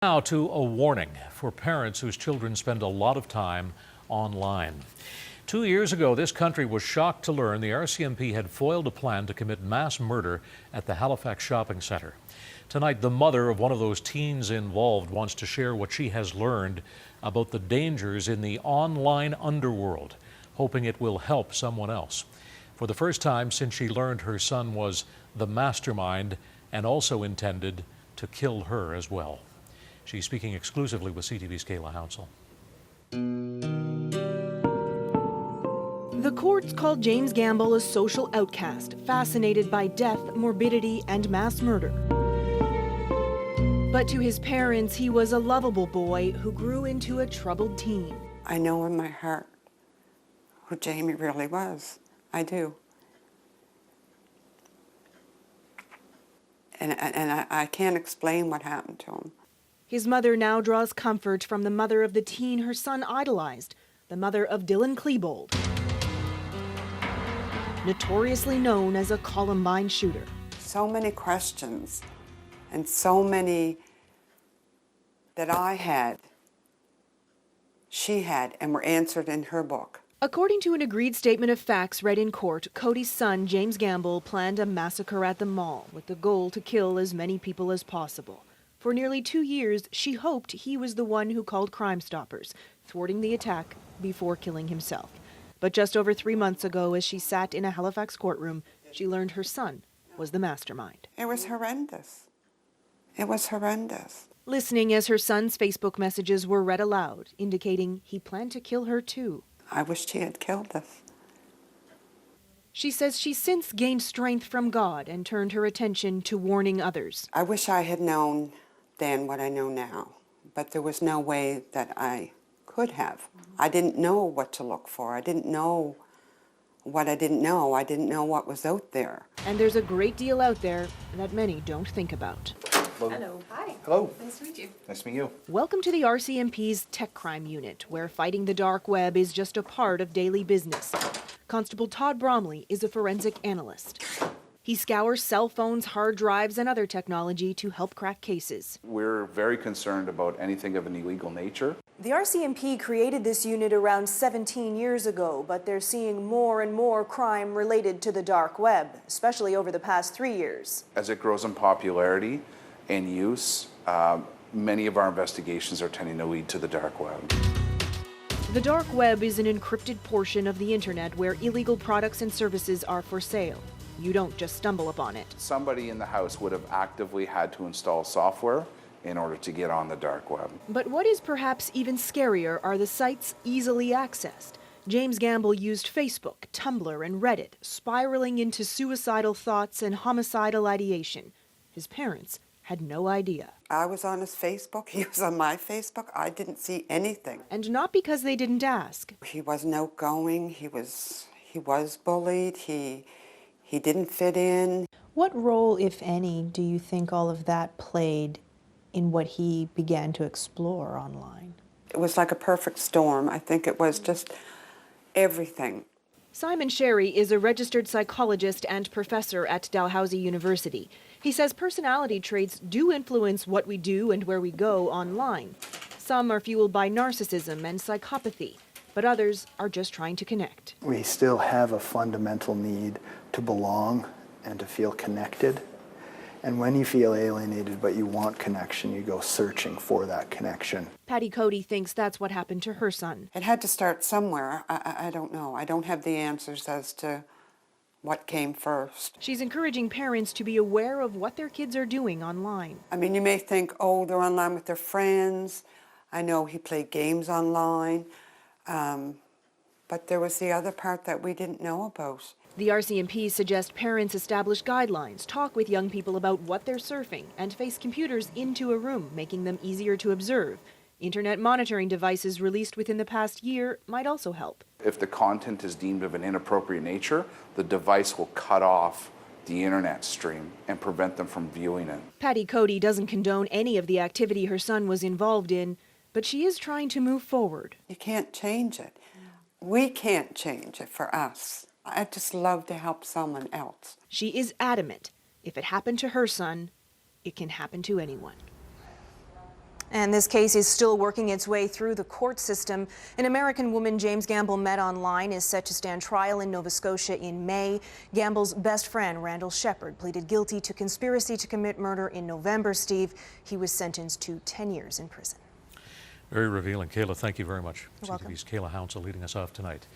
Now to a warning for parents whose children spend a lot of time online. 2 years ago, this country was shocked to learn the RCMP had foiled a plan to commit mass murder at the Halifax shopping centre. Tonight, the mother of one of those teens involved wants to share what she has learned about the dangers in the online underworld, hoping it will help someone else. For the first time since she learned her son was the mastermind and also intended to kill her as well. She's speaking exclusively with CTV's Kayla Hounsell. The courts called James Gamble a social outcast, fascinated by death, morbidity, and mass murder. But to his parents, he was a lovable boy who grew into a troubled teen. I know in my heart who Jamie really was. I do. And I can't explain what happened to him. His mother now draws comfort from the mother of the teen her son idolized, the mother of Dylan Klebold, notoriously known as a Columbine shooter. So many questions and so many that I had, she had, and were answered in her book. According to an agreed statement of facts read in court, Cody's son, James Gamble, planned a massacre at the mall with the goal to kill as many people as possible. For nearly 2 years, she hoped he was the one who called Crime Stoppers, thwarting the attack before killing himself. But just over 3 months ago, as she sat in a Halifax courtroom, she learned her son was the mastermind. It was horrendous. It was horrendous. Listening as her son's Facebook messages were read aloud, indicating he planned to kill her too. I wished he had killed us. She says she's since gained strength from God and turned her attention to warning others. I wish I had known then what I know now, but there was no way that I could have. I didn't know what to look for. I didn't know what I didn't know. I didn't know what was out there. And there's a great deal out there that many don't think about. Hello. Hi. Hello. Nice to meet you. Nice to meet you. Welcome to the RCMP's Tech Crime Unit, where fighting the dark web is just a part of daily business. Constable Todd Bromley is a forensic analyst. He scours cell phones, hard drives, and other technology to help crack cases. We're very concerned about anything of an illegal nature. The RCMP created this unit around 17 years ago, but they're seeing more and more crime related to the dark web, especially over the past 3 years. As it grows in popularity and use, many of our investigations are tending to lead to the dark web. The dark web is an encrypted portion of the internet where illegal products and services are for sale. You don't just stumble upon it. Somebody in the house would have actively had to install software in order to get on the dark web. But what is perhaps even scarier are the sites easily accessed. James Gamble used Facebook, Tumblr, and Reddit, spiraling into suicidal thoughts and homicidal ideation. His parents had no idea. I was on his Facebook. He was on my Facebook. I didn't see anything. And not because they didn't ask. He wasn't outgoing. He was bullied. He didn't fit in. What role, if any, do you think all of that played in what he began to explore online? It was like a perfect storm. I think it was just everything. Simon Sherry is a registered psychologist and professor at Dalhousie University. He says personality traits do influence what we do and where we go online. Some are fueled by narcissism and psychopathy, but others are just trying to connect. We still have a fundamental need to belong and to feel connected. And when you feel alienated but you want connection, you go searching for that connection. Patty Cody thinks that's what happened to her son. It had to start somewhere. I don't know. I don't have the answers as to what came first. She's encouraging parents to be aware of what their kids are doing online. I mean, you may think, oh, they're online with their friends. I know he played games online. But there was the other part that we didn't know about. The RCMP suggests parents establish guidelines, talk with young people about what they're surfing, and face computers into a room, making them easier to observe. Internet monitoring devices released within the past year might also help. If the content is deemed of an inappropriate nature, the device will cut off the internet stream and prevent them from viewing it. Patty Cody doesn't condone any of the activity her son was involved in, but she is trying to move forward. You can't change it. We can't change it for us. I just love to help someone else. She is adamant. If it happened to her son, it can happen to anyone. And this case is still working its way through the court system. An American woman James Gamble met online is set to stand trial in Nova Scotia in May. Gamble's best friend, Randall Shepard, pleaded guilty to conspiracy to commit murder in November, Steve. He was sentenced to 10 years in prison. Very revealing. Kayla, thank you very much. You're welcome. CTV's Kayla Hounsell leading us off tonight.